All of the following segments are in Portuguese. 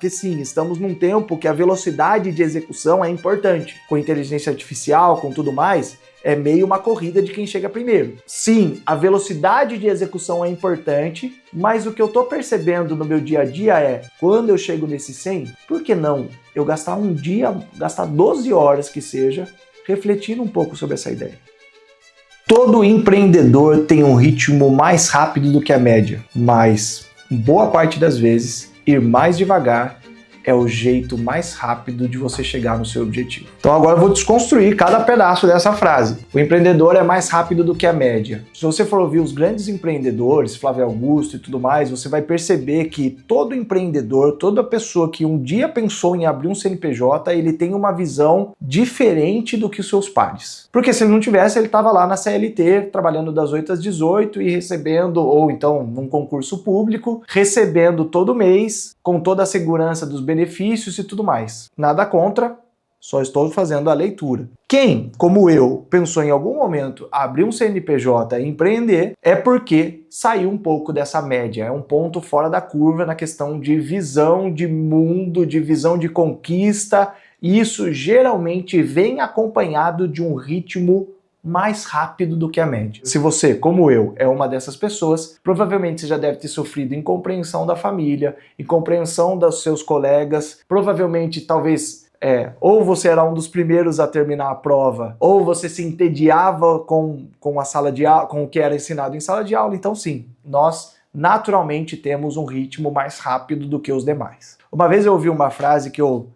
Porque sim, estamos num tempo que a velocidade de execução é importante. Com inteligência artificial, com tudo mais, é meio uma corrida de quem chega primeiro. Sim, a velocidade de execução é importante, mas o que eu tô percebendo no meu dia a dia é, quando eu chego nesse 100, por que não eu gastar um dia, gastar 12 horas que seja, refletindo um pouco sobre essa ideia? Todo empreendedor tem um ritmo mais rápido do que a média, mas boa parte das vezes ir mais devagar é o jeito mais rápido de você chegar no seu objetivo. Então agora eu vou desconstruir cada pedaço dessa frase. O empreendedor é mais rápido do que a média. Se você for ouvir os grandes empreendedores, Flávio Augusto e tudo mais, você vai perceber que todo empreendedor, toda pessoa que um dia pensou em abrir um CNPJ, ele tem uma visão diferente do que os seus pares. Porque se ele não tivesse, ele estava lá na CLT, trabalhando das 8 às 18 e recebendo, ou então num concurso público, recebendo todo mês, com toda a segurança dos benefícios e tudo mais. Nada contra, só estou fazendo a leitura. Quem, como eu, pensou em algum momento abrir um CNPJ e empreender, é porque saiu um pouco dessa média, é um ponto fora da curva na questão de visão de mundo, de visão de conquista, e isso geralmente vem acompanhado de um ritmo mais rápido do que a média. Se você, como eu, é uma dessas pessoas, provavelmente você já deve ter sofrido incompreensão da família, incompreensão dos seus colegas, provavelmente, talvez, ou você era um dos primeiros a terminar a prova, ou você se entediava com a sala de aula, com o que era ensinado em sala de aula. Então sim, nós naturalmente temos um ritmo mais rápido do que os demais. Uma vez eu ouvi uma frase que eu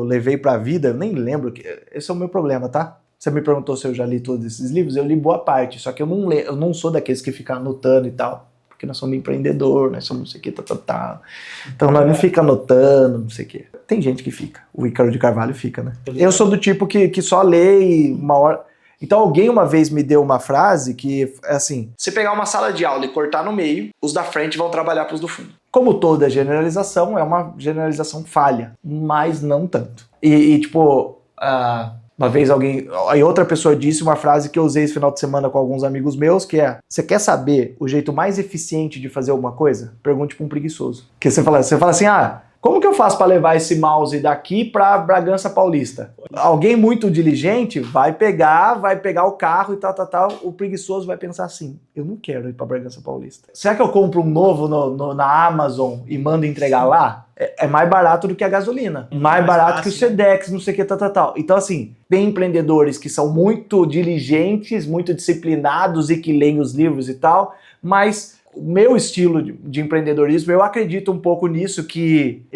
levei para a vida, eu nem lembro, esse é o meu problema, tá? Você me perguntou se eu já li todos esses livros, eu li boa parte, só que eu não sou daqueles que ficam anotando e tal, porque nós somos empreendedor, nós somos não sei o que, tá. Então nós não fica anotando, não sei o que. Tem gente que fica, o Ícaro de Carvalho fica, né? Eu sou do tipo que só lê e uma hora... Então alguém uma vez me deu uma frase que é assim, se pegar uma sala de aula e cortar no meio, os da frente vão trabalhar para os do fundo. Como toda generalização, é uma generalização falha, mas não tanto. Uma vez outra pessoa disse uma frase que eu usei esse final de semana com alguns amigos meus, que é: você quer saber o jeito mais eficiente de fazer alguma coisa? Pergunte para um preguiçoso. Porque você fala assim, como que eu faço para levar esse mouse daqui para Bragança Paulista? Alguém muito diligente vai pegar o carro e tal, o preguiçoso vai pensar assim, eu não quero ir para Bragança Paulista. Será que eu compro um novo na Amazon e mando entregar lá? É mais barato do que a gasolina, mais barato que o Sedex, não sei o que, tal. Então assim, tem empreendedores que são muito diligentes, muito disciplinados e que leem os livros e tal, mas o meu estilo de empreendedorismo, eu acredito um pouco nisso, que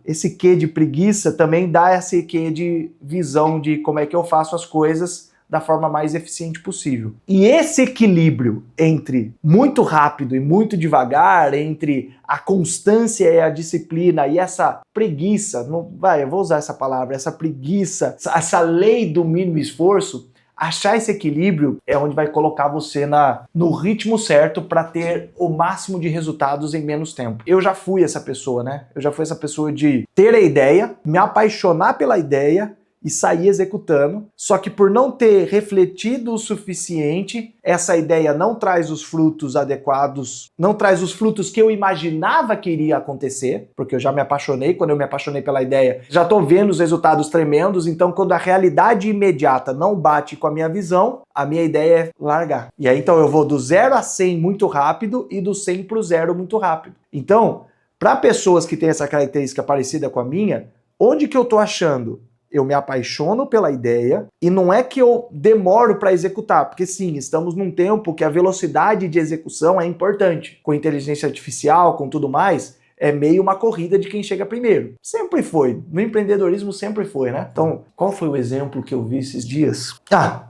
esse quê de preguiça também dá esse quê de visão de como é que eu faço as coisas da forma mais eficiente possível. E esse equilíbrio entre muito rápido e muito devagar, entre a constância e a disciplina e essa preguiça, eu vou usar essa palavra, essa preguiça, essa lei do mínimo esforço, achar esse equilíbrio é onde vai colocar você no ritmo certo para ter o máximo de resultados em menos tempo. Eu já fui essa pessoa, né? Eu já fui essa pessoa de ter a ideia, me apaixonar pela ideia e sair executando, só que por não ter refletido o suficiente, essa ideia não traz os frutos adequados, não traz os frutos que eu imaginava que iria acontecer, porque eu já me apaixonei, quando eu me apaixonei pela ideia, já tô vendo os resultados tremendos, então quando a realidade imediata não bate com a minha visão, a minha ideia é largar. E aí então eu vou do 0 a 100 muito rápido e do 100 pro 0 muito rápido. Então, para pessoas que têm essa característica parecida com a minha, onde que eu tô achando? Eu me apaixono pela ideia e não é que eu demoro para executar, porque sim, estamos num tempo que a velocidade de execução é importante. Com inteligência artificial, com tudo mais, é meio uma corrida de quem chega primeiro. Sempre foi. No empreendedorismo sempre foi, né? Então, qual foi o exemplo que eu vi esses dias?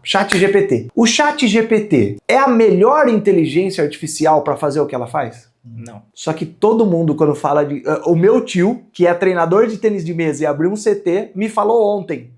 ChatGPT. O ChatGPT é a melhor inteligência artificial para fazer o que ela faz? Não. Só que todo mundo, quando fala de... O meu tio, que é treinador de tênis de mesa e abriu um CT, me falou ontem: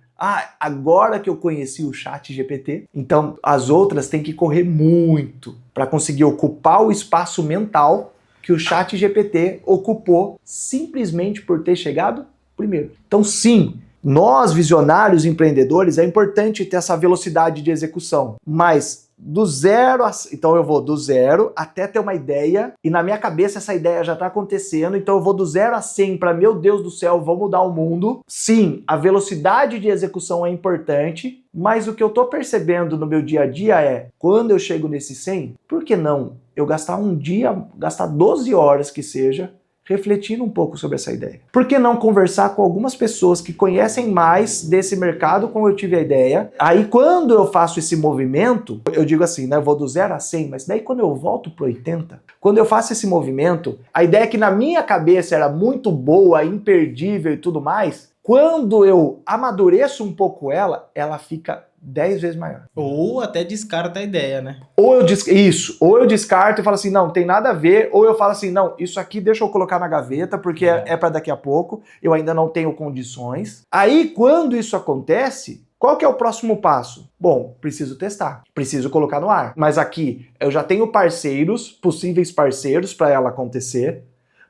agora que eu conheci o ChatGPT, então as outras têm que correr muito para conseguir ocupar o espaço mental que o ChatGPT ocupou simplesmente por ter chegado primeiro. Então sim, nós visionários empreendedores, é importante ter essa velocidade de execução, mas do zero, então eu vou do zero até ter uma ideia, e na minha cabeça essa ideia já está acontecendo, então eu vou do 0 a 100 para, meu Deus do céu, vou mudar o mundo. Sim, a velocidade de execução é importante, mas o que eu estou percebendo no meu dia a dia é, quando eu chego nesse 100, por que não eu gastar um dia, gastar 12 horas que seja, refletindo um pouco sobre essa ideia? Por que não conversar com algumas pessoas que conhecem mais desse mercado como eu tive a ideia? Aí quando eu faço esse movimento, eu digo assim, né, eu vou do 0 a 100, mas daí quando eu volto pro 80, quando eu faço esse movimento, a ideia que na minha cabeça era muito boa, imperdível e tudo mais, quando eu amadureço um pouco ela, ela fica 10 vezes maior. Ou até descarta a ideia, né? Ou eu descarto e falo assim, não, tem nada a ver, ou eu falo assim, não, isso aqui deixa eu colocar na gaveta, porque é para daqui a pouco, eu ainda não tenho condições. Aí, quando isso acontece, qual que é o próximo passo? Bom, preciso testar, preciso colocar no ar. Mas aqui, eu já tenho parceiros, possíveis parceiros para ela acontecer,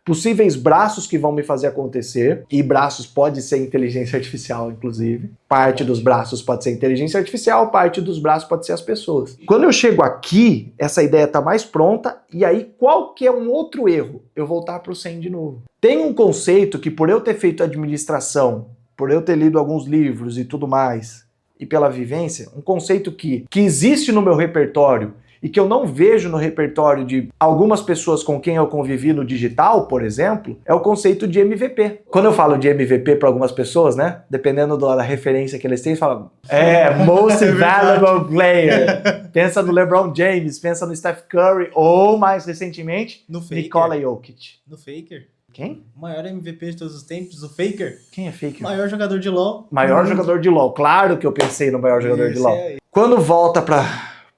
possíveis braços que vão me fazer acontecer, e braços pode ser inteligência artificial, inclusive. Parte dos braços pode ser inteligência artificial, parte dos braços pode ser as pessoas. Quando eu chego aqui, essa ideia está mais pronta, e aí qual que é um outro erro? Eu voltar para o 100 de novo. Tem um conceito que, por eu ter feito administração, por eu ter lido alguns livros e tudo mais, e pela vivência, um conceito que existe no meu repertório, e que eu não vejo no repertório de algumas pessoas com quem eu convivi no digital, por exemplo, é o conceito de MVP. Quando eu falo de MVP para algumas pessoas, né, dependendo da referência que eles têm, eles falam, Most Valuable Player. Pensa no LeBron James, pensa no Steph Curry, ou mais recentemente, No Faker. Nikola Jokic. No Faker. Quem? O maior MVP de todos os tempos, o Faker. Quem é Faker? Maior jogador de LoL. Maior jogador de LoL. Claro que eu pensei no maior jogador de LoL. Quando volta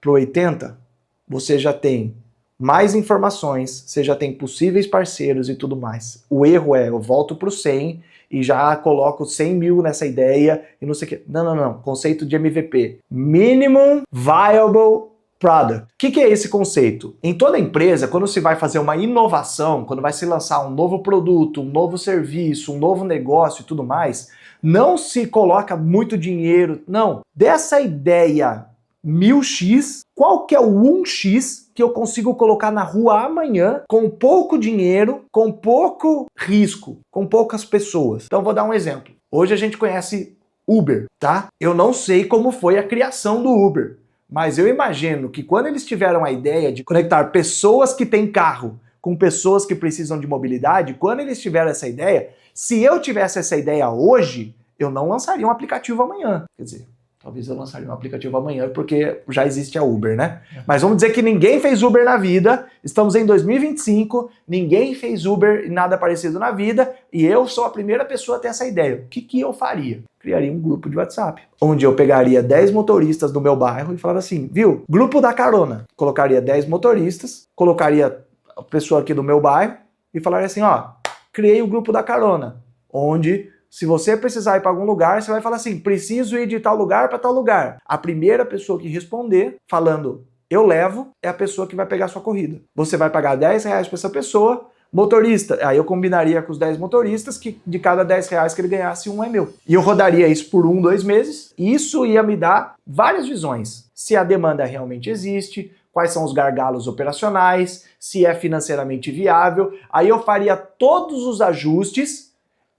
pro 80, você já tem mais informações, você já tem possíveis parceiros e tudo mais. O erro é, eu volto pro 100 e já coloco 100 mil nessa ideia e não sei o que. Não. Conceito de MVP. Minimum Viable Product. O que é esse conceito? Em toda empresa, quando se vai fazer uma inovação, quando vai se lançar um novo produto, um novo serviço, um novo negócio e tudo mais, não se coloca muito dinheiro. Não. Dessa ideia 1000x, qual que é o 1x que eu consigo colocar na rua amanhã com pouco dinheiro, com pouco risco, com poucas pessoas? Então vou dar um exemplo. Hoje a gente conhece Uber, tá? Eu não sei como foi a criação do Uber, mas eu imagino que quando eles tiveram a ideia de conectar pessoas que têm carro com pessoas que precisam de mobilidade, quando eles tiveram essa ideia, se eu tivesse essa ideia hoje, eu não lançaria um aplicativo amanhã. Quer dizer, talvez eu lançaria um aplicativo amanhã, porque já existe a Uber, né? Mas vamos dizer que ninguém fez Uber na vida, estamos em 2025, ninguém fez Uber e nada parecido na vida, e eu sou a primeira pessoa a ter essa ideia. O que eu faria? Criaria um grupo de WhatsApp, onde eu pegaria 10 motoristas do meu bairro e falava assim, viu? Grupo da carona. Colocaria 10 motoristas, colocaria a pessoa aqui do meu bairro e falaria assim, ó, criei o grupo da carona, onde se você precisar ir para algum lugar, você vai falar assim, preciso ir de tal lugar para tal lugar. A primeira pessoa que responder, falando eu levo, é a pessoa que vai pegar a sua corrida. Você vai pagar R$10 para essa pessoa, motorista, aí eu combinaria com os 10 motoristas que de cada R$10 que ele ganhasse, um é meu. E eu rodaria isso por 1, 2 meses, e isso ia me dar várias visões. Se a demanda realmente existe, quais são os gargalos operacionais, se é financeiramente viável, aí eu faria todos os ajustes.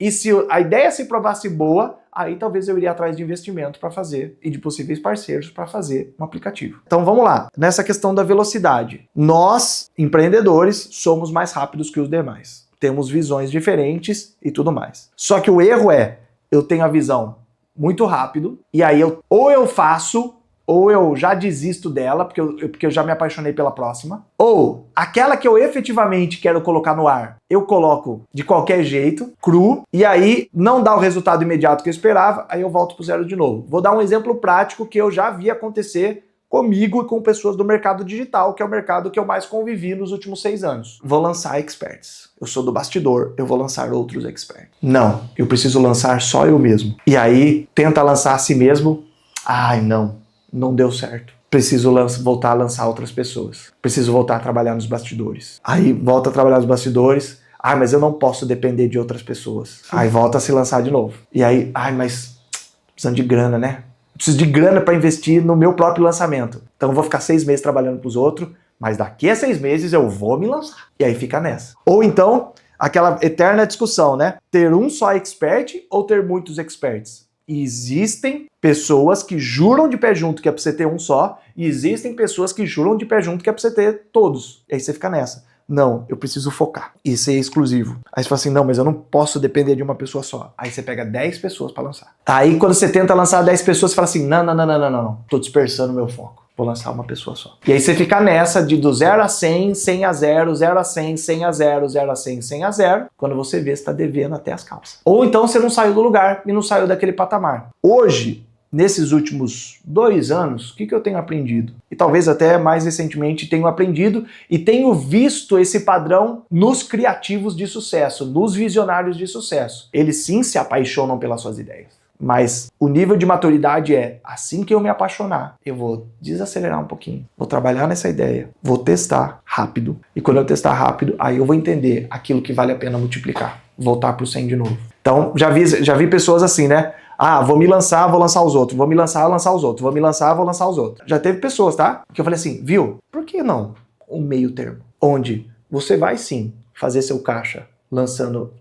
E se a ideia se provasse boa, aí talvez eu iria atrás de investimento para fazer e de possíveis parceiros para fazer um aplicativo. Então vamos lá, nessa questão da velocidade. Nós, empreendedores, somos mais rápidos que os demais. Temos visões diferentes e tudo mais. Só que o erro é, eu tenho a visão muito rápido e aí ou eu faço ou eu já desisto dela, porque eu já me apaixonei pela próxima, ou aquela que eu efetivamente quero colocar no ar, eu coloco de qualquer jeito, cru, e aí não dá o resultado imediato que eu esperava, aí eu volto pro zero de novo. Vou dar um exemplo prático que eu já vi acontecer comigo e com pessoas do mercado digital, que é o mercado que eu mais convivi nos últimos 6 anos. Vou lançar experts. Eu sou do bastidor, eu vou lançar outros experts. Não, eu preciso lançar só eu mesmo. E aí, tenta lançar a si mesmo, ai não deu certo. Preciso voltar a lançar outras pessoas. Preciso voltar a trabalhar nos bastidores. Aí volta a trabalhar nos bastidores. Ai, mas eu não posso depender de outras pessoas. Aí volta a se lançar de novo. E aí, ai, mas precisando de grana, né? Preciso de grana para investir no meu próprio lançamento. Então eu vou ficar 6 meses trabalhando pros outros, mas daqui a 6 meses eu vou me lançar. E aí fica nessa. Ou então, aquela eterna discussão, né? Ter um só expert ou ter muitos experts? E existem pessoas que juram de pé junto que é pra você ter um só, e existem pessoas que juram de pé junto que é pra você ter todos. E aí você fica nessa. Não, eu preciso focar e ser exclusivo. Aí você fala assim, não, mas eu não posso depender de uma pessoa só. Aí você pega 10 pessoas pra lançar. Aí quando você tenta lançar 10 pessoas, você fala assim, não. Tô dispersando meu foco. Vou lançar uma pessoa só. E aí você fica nessa de do 0 a 100, 100 a 0, 0 a 100, 100 a 0, 0 a 100, 100 a 0. Quando você vê, você tá devendo até as calças. Ou então você não saiu do lugar e não saiu daquele patamar. Hoje, nesses últimos 2 anos, o que eu tenho aprendido? E talvez até mais recentemente tenho aprendido e tenho visto esse padrão nos criativos de sucesso, nos visionários de sucesso. Eles sim se apaixonam pelas suas ideias. Mas o nível de maturidade é, assim que eu me apaixonar, eu vou desacelerar um pouquinho, vou trabalhar nessa ideia, vou testar rápido. E quando eu testar rápido, aí eu vou entender aquilo que vale a pena multiplicar, voltar pro 100 de novo. Então, já vi pessoas assim, né? Ah, vou me lançar, vou lançar os outros. Vou me lançar, vou lançar os outros. Vou me lançar, vou lançar os outros. Já teve pessoas, tá? Que eu falei assim, viu? Por que não um meio termo? Onde você vai sim fazer seu caixa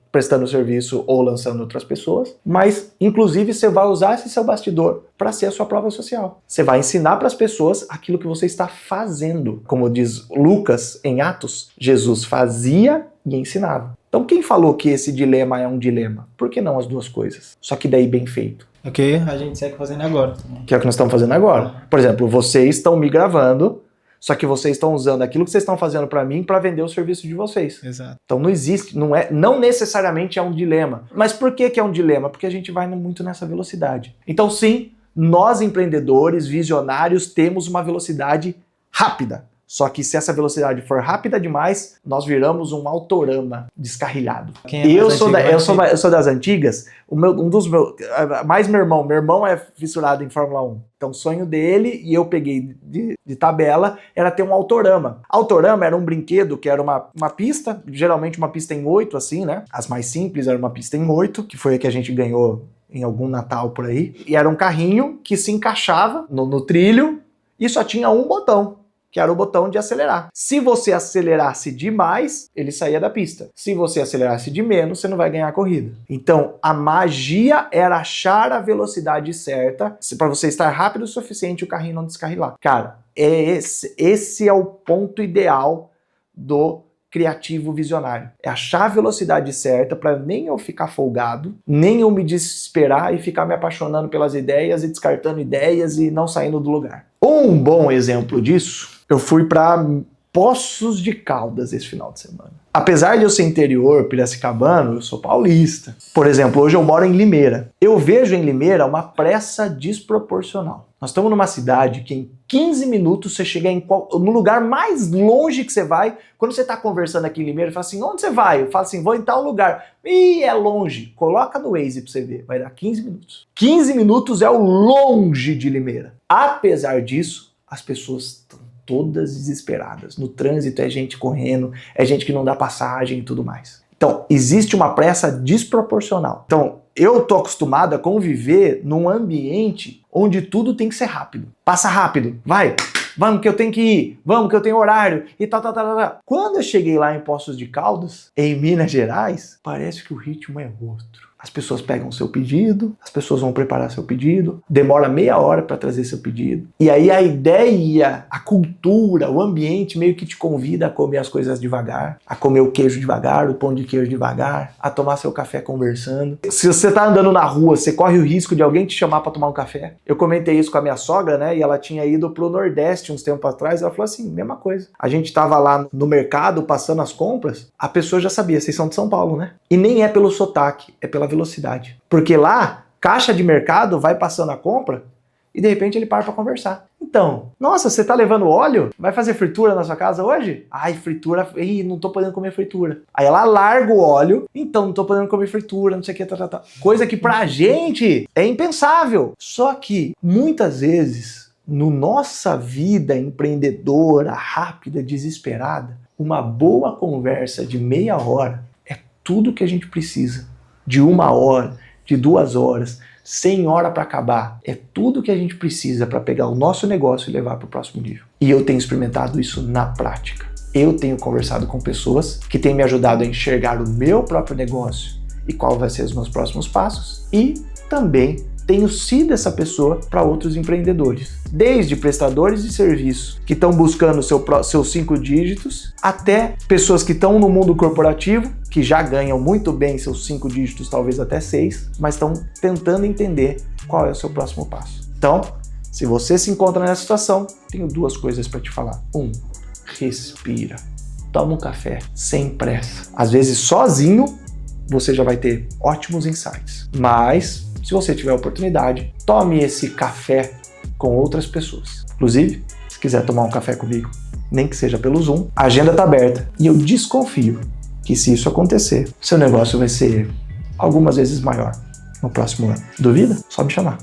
prestando serviço ou lançando outras pessoas, mas inclusive você vai usar esse seu bastidor para ser a sua prova social. Você vai ensinar para as pessoas aquilo que você está fazendo. Como diz Lucas em Atos, Jesus fazia e ensinava. Então quem falou que esse dilema é um dilema? Por que não as duas coisas? Só que daí bem feito. É o que a gente segue fazendo agora. Que é o que nós estamos fazendo agora. Por exemplo, vocês estão me gravando, só que vocês estão usando aquilo que vocês estão fazendo para mim para vender o serviço de vocês. Exato. Então não existe, não necessariamente é um dilema. Mas por que é um dilema? Porque a gente vai muito nessa velocidade. Então sim, nós empreendedores, visionários, temos uma velocidade rápida. Só que se essa velocidade for rápida demais, nós viramos um autorama descarrilhado. Eu sou das antigas, mais meu irmão é fissurado em Fórmula 1. Então o sonho dele, e eu peguei de tabela, era ter um autorama. Autorama era um brinquedo que era uma pista, geralmente uma pista em 8, assim, né? As mais simples era uma pista em 8, que foi a que a gente ganhou em algum Natal por aí. E era um carrinho que se encaixava no trilho e só tinha um botão, que era o botão de acelerar. Se você acelerasse demais, ele saía da pista. Se você acelerasse de menos, você não vai ganhar a corrida. Então, a magia era achar a velocidade certa para você estar rápido o suficiente e o carrinho não descarrilar. Cara, esse é o ponto ideal do criativo visionário. É achar a velocidade certa para nem eu ficar folgado, nem eu me desesperar e ficar me apaixonando pelas ideias e descartando ideias e não saindo do lugar. Um bom exemplo disso, eu fui para Poços de Caldas esse final de semana. Apesar de eu ser interior, piracicabano, eu sou paulista. Por exemplo, hoje eu moro em Limeira. Eu vejo em Limeira uma pressa desproporcional. Nós estamos numa cidade que em 15 minutos você chega no lugar mais longe que você vai. Quando você está conversando aqui em Limeira, fala assim, onde você vai? Eu falo assim, vou em tal lugar. Ih, é longe. Coloca no Waze pra você ver. Vai dar 15 minutos. 15 minutos é o longe de Limeira. Apesar disso, as pessoas estão todas desesperadas. No trânsito é gente correndo, é gente que não dá passagem e tudo mais. Então, existe uma pressa desproporcional. Então, eu tô acostumado a conviver num ambiente onde tudo tem que ser rápido. Passa rápido, vai, vamos que eu tenho que ir, vamos que eu tenho horário e tal. Quando eu cheguei lá em Poços de Caldas, em Minas Gerais, parece que o ritmo é outro. As pessoas pegam o seu pedido, as pessoas vão preparar seu pedido, demora meia hora para trazer seu pedido. E aí a ideia, a cultura, o ambiente meio que te convida a comer as coisas devagar, a comer o queijo devagar, o pão de queijo devagar, a tomar seu café conversando. Se você tá andando na rua, você corre o risco de alguém te chamar para tomar um café. Eu comentei isso com a minha sogra, né? E ela tinha ido pro Nordeste uns tempos atrás, ela falou assim, mesma coisa. A gente tava lá no mercado passando as compras, a pessoa já sabia, vocês são de São Paulo, né? E nem é pelo sotaque, é pela velocidade. Porque lá, caixa de mercado vai passando a compra e de repente ele para pra conversar. Então, nossa, você tá levando óleo? Vai fazer fritura na sua casa hoje? Ai, fritura, não tô podendo comer fritura. Aí ela larga o óleo, então não tô podendo comer fritura, não sei o que, tá. Coisa que pra gente é impensável. Só que, muitas vezes, no nossa vida empreendedora, rápida, desesperada, uma boa conversa de meia hora é tudo que a gente precisa. De 1 hora, de 2 horas, sem hora para acabar, é tudo que a gente precisa para pegar o nosso negócio e levar para o próximo nível. E eu tenho experimentado isso na prática. Eu tenho conversado com pessoas que têm me ajudado a enxergar o meu próprio negócio e qual vai ser os meus próximos passos, e também tenho sido essa pessoa para outros empreendedores, desde prestadores de serviço que estão buscando seus 5 dígitos, até pessoas que estão no mundo corporativo, que já ganham muito bem seus 5 dígitos, talvez até 6, mas estão tentando entender qual é o seu próximo passo. Então, se você se encontra nessa situação, tenho 2 coisas para te falar. 1, respira. Toma um café, sem pressa. Às vezes, sozinho, você já vai ter ótimos insights. Mas, se você tiver a oportunidade, tome esse café com outras pessoas. Inclusive, se quiser tomar um café comigo, nem que seja pelo Zoom, a agenda está aberta. E eu desconfio que, se isso acontecer, seu negócio vai ser algumas vezes maior no próximo ano. Duvida? Só me chamar.